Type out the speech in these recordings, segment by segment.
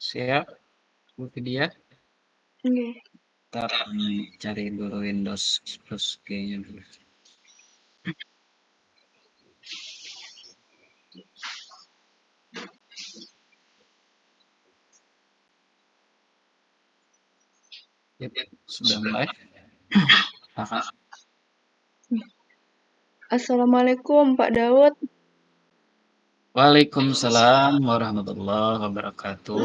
Siap, Bu Vidya. Nggih. Ntar cari dulu Windows plus G-nya dulu. Yap, sudah mulai. Silakan. Assalamualaikum Pak Daud. Waalaikumsalam warahmatullahi wabarakatuh.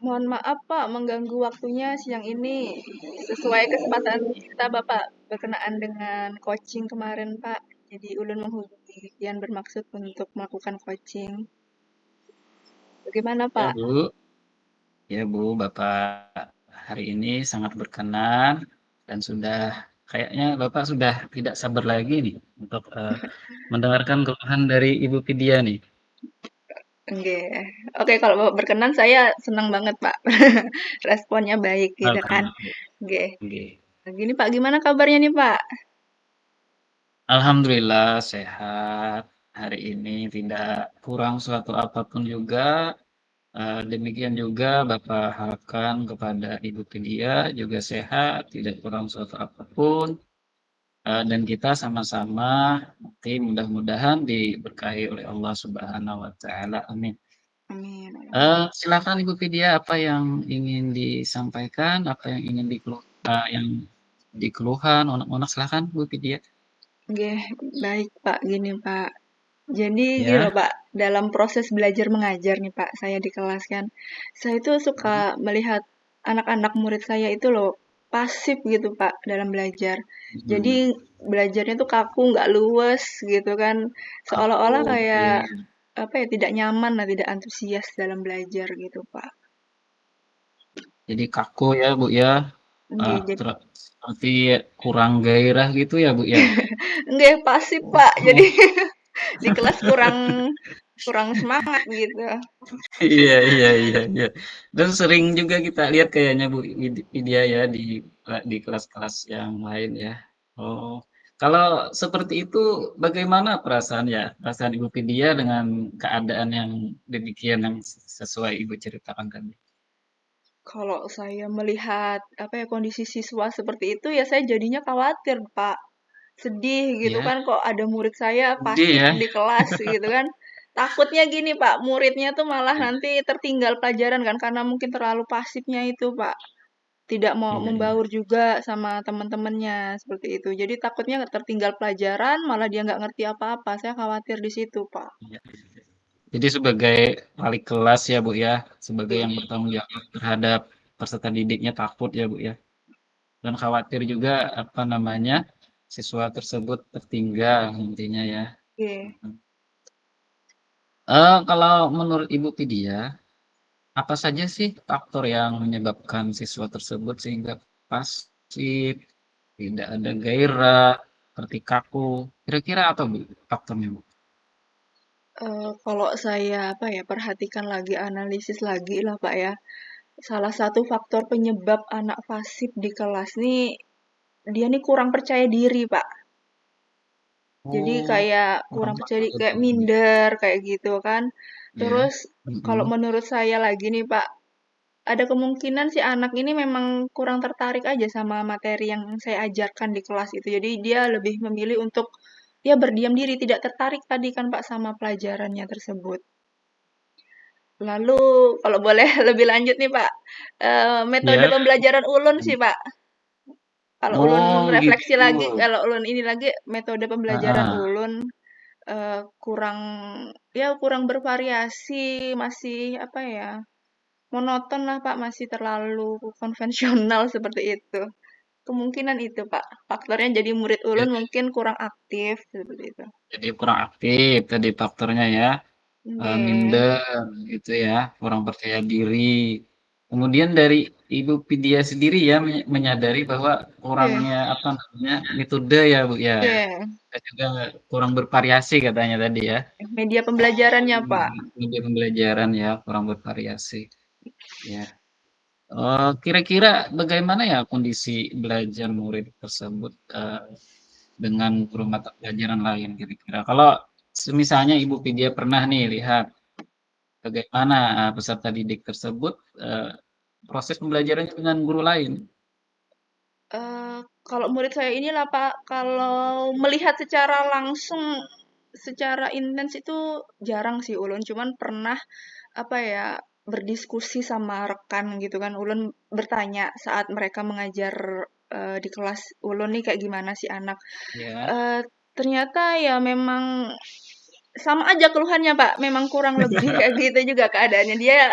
Mohon maaf Pak mengganggu waktunya siang ini. Sesuai kesempatan kita Bapak berkenaan dengan coaching kemarin Pak. Jadi ulun menghubungi Kian bermaksud untuk melakukan coaching. Bagaimana Ya Pak? Bu, ya Bu, Bapak hari ini sangat berkenan dan sudah kayaknya Bapak sudah tidak sabar lagi nih untuk mendengarkan keluhan dari Ibu Vidya nih. Nggih. Oke, kalau Bapak berkenan saya senang banget Pak. Responnya baik gitu kan. Alhamdulillah. Nggih. Nggih. Gini Pak, gimana kabarnya nih Pak? Alhamdulillah sehat. Hari ini tidak kurang suatu apapun juga. Demikian juga Bapak harapkan kepada Ibu Vidya juga sehat, tidak kurang suatu apapun. Dan kita sama-sama nanti mudah-mudahan diberkahi oleh Allah Subhanahu wa taala. Amin. Amin. Silakan Ibu Vidya apa yang ingin disampaikan, apa yang ingin yang dikeluhan, unek-unek silakan Bu Vidya. Nggih, baik Pak. Gini Pak. Jadi gini loh Ya. Pak, dalam proses belajar mengajar nih Pak, saya di kelas kan, saya itu suka melihat anak-anak murid saya itu loh pasif gitu Pak dalam belajar. Jadi Hmm. belajarnya tuh kaku, nggak luwes gitu kan, Aku, seolah-olah kayak iya. apa ya tidak nyaman lah, tidak antusias dalam belajar gitu Pak. Jadi kaku ya Bu ya, Nggih, jadi seperti kurang gairah gitu ya Bu ya? nggih pasif Pak, jadi Oh, di kelas kurang kurang semangat gitu. iya iya iya iya. Dan sering juga kita lihat kayaknya Bu Widya ya di kelas-kelas yang lain ya. Oh, kalau seperti itu bagaimana perasaan ya, perasaan Ibu Widya dengan keadaan yang demikian yang sesuai Ibu ceritakan tadi? Kalau saya melihat apa ya kondisi siswa seperti itu ya saya jadinya khawatir, Pak. Sedih gitu Ya, kan kok ada murid saya sedih pasif ya. di kelas gitu kan. Takutnya gini, Pak, muridnya tuh malah nanti tertinggal pelajaran kan karena mungkin terlalu pasifnya itu, Pak. Tidak mau Iya iya. membaur juga sama teman-temannya seperti itu. Jadi takutnya tertinggal pelajaran malah dia nggak ngerti apa-apa. Saya khawatir di situ, Pak. Iya. Jadi sebagai wali kelas ya Bu ya, sebagai yang Oke. bertanggung jawab terhadap peserta didiknya takut ya Bu ya, dan khawatir juga apa namanya siswa tersebut tertinggal intinya ya. Oke. Kalau menurut Ibu Vidya, apa saja sih faktor yang menyebabkan siswa tersebut sehingga pasif, tidak ada gairah, seperti kaku? Kira-kira apa Bu faktornya Bu? Kalau saya apa ya perhatikan lagi, analisis lagi lah Pak ya. Salah satu faktor penyebab anak fasib di kelas nih, dia nih kurang percaya diri, Pak. Jadi Oh, kayak kurang kurang percaya diri, percaya kayak diri. minder, kayak gitu kan. Ya. Terus kalau Mm-mm. menurut saya lagi nih, Pak, ada kemungkinan si anak ini memang kurang tertarik aja sama materi yang saya ajarkan di kelas itu. Jadi dia lebih memilih untuk dia berdiam diri, tidak tertarik tadi kan Pak sama pelajarannya tersebut. Lalu kalau boleh lebih lanjut nih Pak, metode Ya. pembelajaran ulun sih Pak. Kalau ulun Oh refleksi gitu. lagi, kalau ulun ini lagi metode pembelajaran Heeh. ulun kurang ya kurang bervariasi, masih apa ya monoton lah Pak, masih terlalu konvensional seperti itu. Kemungkinan itu Pak, faktornya jadi murid Ya, ulun mungkin kurang aktif seperti itu. jadi kurang aktif tadi faktornya ya, Oke, minder gitu ya, kurang percaya diri. Kemudian dari Ibu Vidya sendiri ya menyadari bahwa oke, kurangnya apa namanya metode ya Bu ya, oke. dan juga kurang bervariasi katanya tadi ya. Media pembelajarannya Pak. Media pembelajaran ya kurang bervariasi. Ya. Kira-kira bagaimana ya kondisi belajar murid tersebut dengan guru mata pelajaran lain kira-kira? Kalau Semisalnya Ibu Vidya pernah nih lihat bagaimana peserta didik tersebut proses pembelajarannya dengan guru lain. Kalau murid saya inilah Pak, kalau melihat secara langsung, secara intens itu jarang sih ulun, cuman pernah apa ya, berdiskusi sama rekan gitu kan, ulun bertanya saat mereka mengajar di kelas ulun nih kayak gimana sih anak. Ya. Ternyata ya memang sama aja keluhannya Pak, memang kurang lebih kayak gitu juga keadaannya. Dia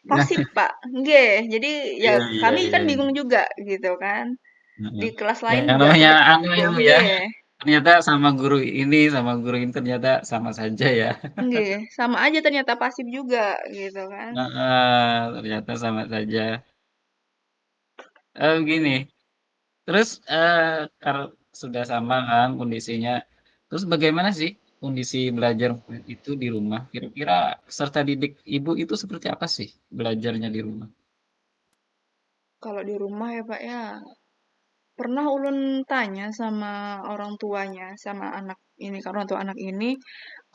pasif Pak, nggih. Jadi ya Iya, iya, kami iya. kan bingung juga gitu kan. Heeh. Di kelas Ya, lain yang juga namanya seperti anu itu, ya, Bu, ya. nggih. Ternyata sama guru ini ternyata sama saja ya. Nggih, sama aja ternyata pasif juga gitu kan. Ternyata sama saja. Gini, terus kalau sudah sama kan kondisinya, terus bagaimana sih kondisi belajar itu di rumah? Kira-kira peserta didik Ibu itu seperti apa sih belajarnya di rumah? Kalau di rumah ya Pak ya, pernah ulun tanya sama orang tuanya, sama anak ini, kan orang tua anak ini,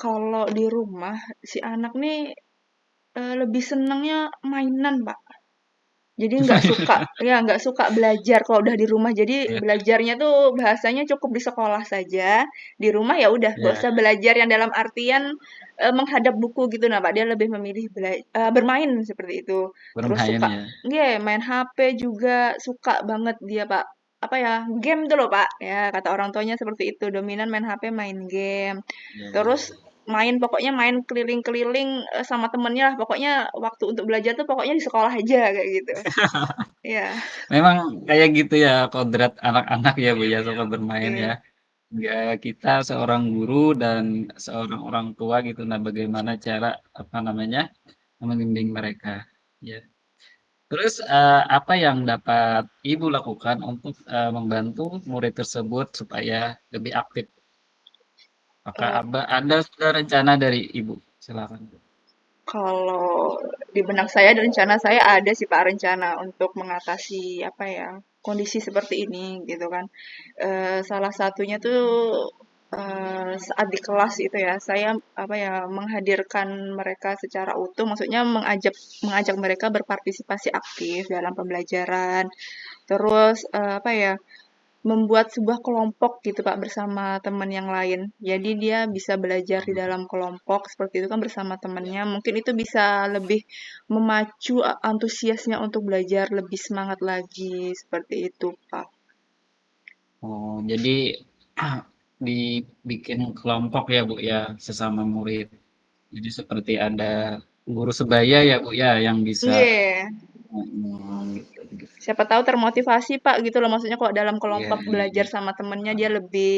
kalau di rumah si anak nih lebih senangnya mainan Pak. Jadi nggak suka, ya nggak suka belajar kalau udah di rumah. Jadi Ya, belajarnya tuh bahasanya cukup di sekolah saja. Di rumah ya udah nggak ya, usah belajar yang dalam artian menghadap buku gitu nah Pak. Dia lebih memilih bermain seperti itu. Terus bermain suka, ya. nggih, main HP juga suka banget dia Pak. Apa ya, game tuh loh Pak. Ya kata orang tuanya seperti itu. Dominan main HP, main game. Ya, ya, Terus ya. pokoknya main keliling-keliling sama temennya lah. Pokoknya waktu untuk belajar tuh pokoknya di sekolah aja kayak gitu. Iya, Memang kayak gitu ya kodrat anak-anak ya Bu ya suka bermain ya. oke. Ya kita seorang guru dan seorang orang tua gitu. Nah bagaimana cara apa namanya membimbing mereka. Ya. Terus apa yang dapat Ibu lakukan untuk membantu murid tersebut supaya lebih aktif? Apakah Eee, ada sudah rencana dari Ibu? Silakan. Kalau di benak saya dan rencana saya ada sih Pak, rencana untuk mengatasi apa ya, kondisi seperti ini gitu kan. Salah satunya tuh, saat di kelas itu ya, saya apa ya, menghadirkan mereka secara utuh, maksudnya mengajak mengajak mereka berpartisipasi aktif dalam pembelajaran. Terus, apa ya, membuat sebuah kelompok gitu Pak bersama teman yang lain. Jadi dia bisa belajar di dalam kelompok seperti itu kan bersama temannya. Mungkin itu bisa lebih memacu antusiasnya untuk belajar lebih semangat lagi seperti itu Pak. Oh, jadi dibikin kelompok ya Bu ya sesama murid. Jadi seperti ada guru sebaya ya Bu ya yang bisa Iya, gitu, gitu. siapa tahu termotivasi Pak gitu loh. Maksudnya kalau dalam Iya, kelompok iya, belajar iya. sama temennya dia lebih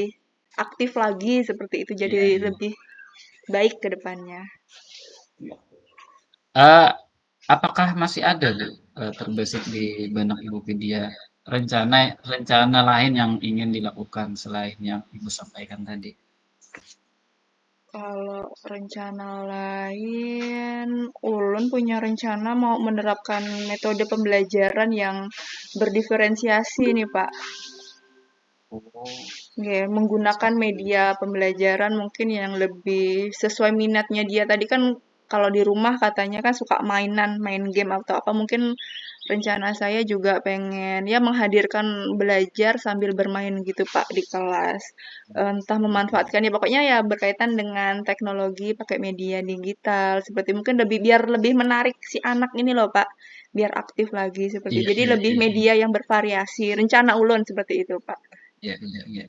aktif lagi seperti itu. Jadi Iya, iya. lebih baik ke depannya. Eh, apakah masih ada Bu terbesit di benak Ibu Vidya rencana rencana lain yang ingin dilakukan selain yang Ibu sampaikan tadi? Kalau rencana lain, ulun punya rencana mau menerapkan metode pembelajaran yang berdiferensiasi nih, Pak. Oh, Nggih, menggunakan seperti media pembelajaran mungkin yang lebih sesuai minatnya dia. Tadi kan kalau di rumah katanya kan suka mainan, main game atau apa. Mungkin rencana saya juga pengen ya menghadirkan belajar sambil bermain gitu Pak di kelas. Entah memanfaatkan ya pokoknya ya berkaitan dengan teknologi, pakai media digital seperti mungkin biar lebih menarik si anak ini loh Pak, biar aktif lagi seperti iya, itu. Jadi iya, lebih iya, iya, media yang bervariasi. Rencana ulun seperti itu Pak. iya, iya, iya.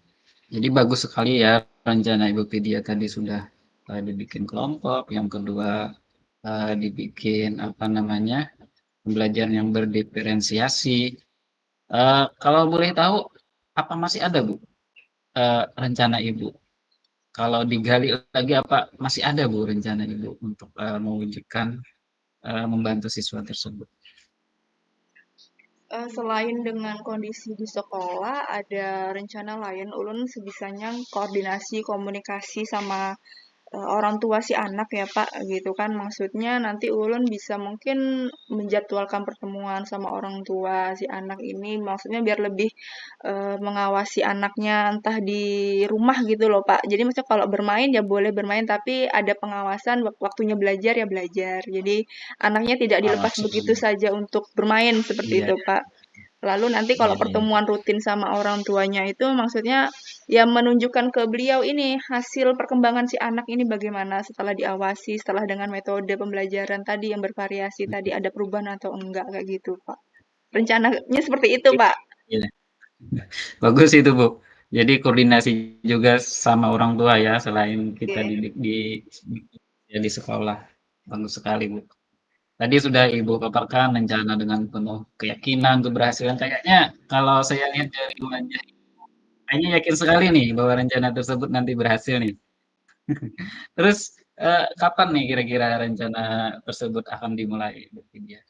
Jadi bagus sekali ya rencana Ibu Vidya tadi sudah dibikin kelompok, yang kedua dibikin apa namanya pembelajaran yang berdiferensiasi. Kalau boleh tahu, apa masih ada Bu rencana Ibu? Kalau digali lagi apa masih ada Bu rencana Ibu untuk mewujudkan membantu siswa tersebut? Selain dengan kondisi di sekolah, ada rencana lain ulun sebisanya koordinasi komunikasi sama orang tua si anak ya Pak, gitu kan. Maksudnya nanti ulun bisa mungkin menjadwalkan pertemuan sama orang tua si anak ini, maksudnya biar lebih mengawasi anaknya entah di rumah gitu loh Pak. Jadi maksudnya kalau bermain ya boleh bermain, tapi ada pengawasan waktunya belajar ya belajar. Jadi anaknya tidak Oh, dilepas begitu saja untuk bermain seperti iya, itu Pak. Lalu nanti iya, kalau iya. pertemuan rutin sama orang tuanya itu maksudnya ya menunjukkan ke beliau ini hasil perkembangan si anak ini bagaimana setelah diawasi, setelah dengan metode pembelajaran tadi yang bervariasi tadi ada perubahan atau enggak kayak gitu, Pak. Rencananya seperti itu, Pak. Iya. Bagus itu, Bu. Jadi koordinasi juga sama orang tua ya, selain kita Oke. didik ya, di sekolah. Bagus sekali, Bu. Tadi sudah Ibu paparkan rencana dengan penuh keyakinan, keberhasilan. Kayaknya kalau saya lihat dari wajah, kayaknya yakin sekali nih bahwa rencana tersebut nanti berhasil nih. Terus kapan nih kira-kira rencana tersebut akan dimulai, Bu Vidya?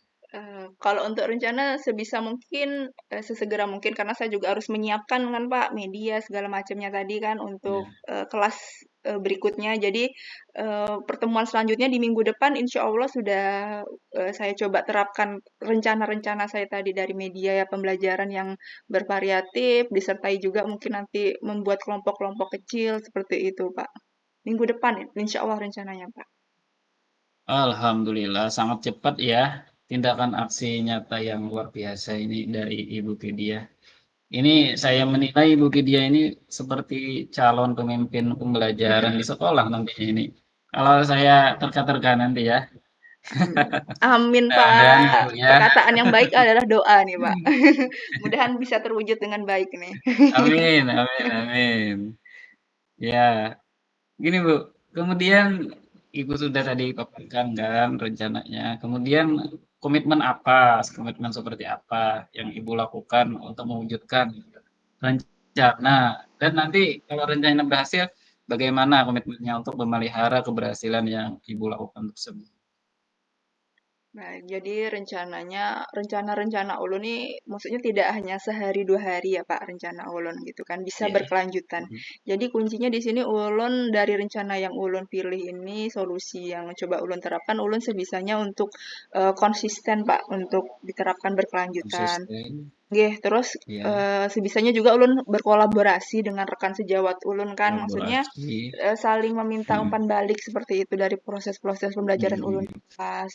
Kalau untuk rencana sebisa mungkin, sesegera mungkin karena saya juga harus menyiapkan kan Pak, media segala macamnya tadi kan untuk, Ya. kelas, berikutnya. Jadi, pertemuan selanjutnya di minggu depan insya Allah sudah, saya coba terapkan rencana-rencana saya tadi dari media ya pembelajaran yang bervariatif, disertai juga mungkin nanti membuat kelompok-kelompok kecil seperti itu Pak. Minggu depan insya Allah rencananya Pak. Alhamdulillah, sangat cepat ya tindakan aksi nyata yang luar biasa ini dari Ibu Vidya. Ini saya menilai Ibu Vidya ini seperti calon pemimpin pembelajaran di sekolah nantinya ini. Kalau saya terka-terka nanti ya. Amin, Mudah-mudahan Pak. Ibu ya. Perkataan yang baik adalah doa nih, Pak. Mudahan bisa terwujud dengan baik nih. Amin, amin, amin. Ya, gini Bu. Kemudian Ibu sudah tadi paparkan kan rencananya. Kemudian komitmen seperti apa yang Ibu lakukan untuk mewujudkan rencana. Dan nanti kalau rencana berhasil, bagaimana komitmennya untuk memelihara keberhasilan yang Ibu lakukan tersebut? Nah, jadi rencana-rencana ulun nih maksudnya tidak hanya sehari dua hari ya Pak rencana ulun gitu kan bisa Ya. berkelanjutan. Jadi kuncinya di sini ulun dari rencana yang ulun pilih ini solusi yang coba ulun terapkan ulun sebisanya untuk konsisten Pak untuk diterapkan berkelanjutan. Konsisten, Nggih, terus ya, sebisanya juga ulun berkolaborasi dengan rekan sejawat ulun kan maksudnya kolaborasi. saling meminta Mm, umpan balik seperti itu dari proses-proses pembelajaran ulun mm, di kelas.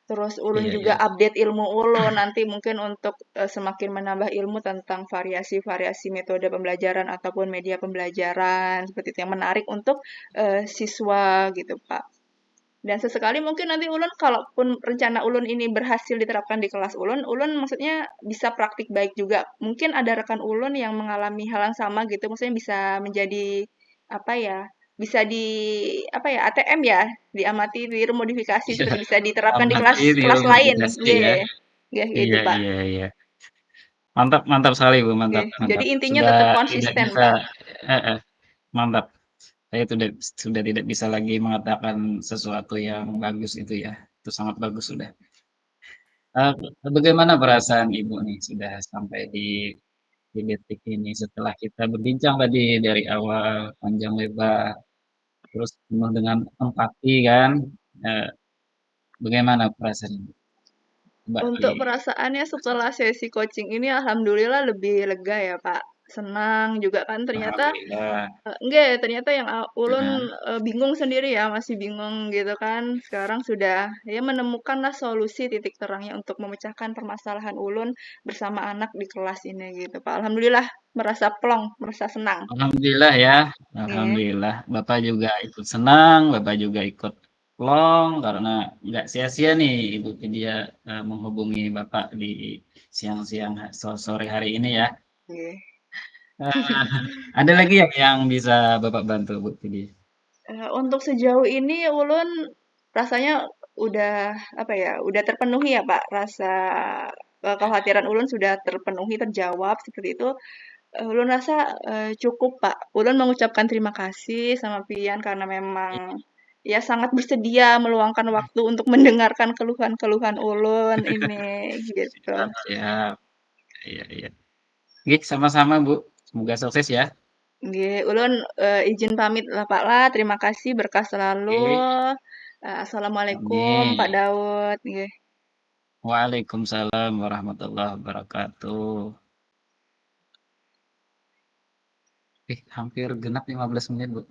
Terus ulun iya, juga iya. update ilmu ulun nanti mungkin untuk semakin menambah ilmu tentang variasi-variasi metode pembelajaran ataupun media pembelajaran seperti itu yang menarik untuk siswa gitu, Pak. Dan sesekali mungkin nanti ulun kalaupun rencana ulun ini berhasil diterapkan di kelas ulun, ulun maksudnya bisa praktik baik juga. Mungkin ada rekan ulun yang mengalami hal yang sama gitu, maksudnya bisa menjadi apa ya? Bisa di apa ya? ATM ya, diamati, tiru, modifikasi Iya, terus bisa diterapkan di amati kelas niru kelas lain. modifikasi ya. Nggih. Nggih gitu, Iya, Pak. iya, iya. Mantap, mantap sekali Bu, Oke. mantap, Jadi mantap. intinya Sudah tetap tidak konsisten, bisa, Pak. mantap. Saya sudah tidak bisa lagi mengatakan sesuatu yang bagus itu ya. Itu sangat bagus sudah. Eh, Bagaimana perasaan Ibu nih sudah sampai di detik ini setelah kita berbincang tadi dari awal panjang lebar, terus penuh dengan empati kan? Eh, Bagaimana perasaan Ibu? Coba Untuk perasaannya setelah sesi coaching ini alhamdulillah lebih lega ya, Pak. Senang juga kan ternyata Alhamdulillah. enggak, ternyata yang ulun Nah, bingung sendiri ya, masih bingung gitu kan. Sekarang sudah ya menemukanlah solusi titik terangnya untuk memecahkan permasalahan ulun bersama anak di kelas ini gitu, Pak. Alhamdulillah merasa plong, merasa senang. Alhamdulillah ya, Nih, alhamdulillah. Bapak juga ikut senang, Bapak juga ikut plong karena nggak sia-sia nih Ibu Vidya menghubungi Bapak di siang-siang sore hari ini ya. nih. Eh, ada lagi yang bisa Bapak bantu Bu Vidya? Untuk sejauh ini ulun rasanya udah apa ya, udah terpenuhi ya Pak, rasa kekhawatiran ulun sudah terpenuhi, terjawab seperti itu. Ulun rasa cukup Pak. Ulun mengucapkan terima kasih sama Pian karena memang ya sangat bersedia meluangkan waktu untuk mendengarkan keluhan-keluhan ulun ini gitu. Siap, siap. Iya, iya. Oke, sama-sama Bu. Semoga sukses ya. Nggih, ulun, izin pamit lah, Pak, lah. Terima kasih, berkah selalu. Oke, Assalamualaikum, Pak amin. Daud, nggih. Waalaikumsalam warahmatullahi wabarakatuh. Hampir genap 15 menit, Bu.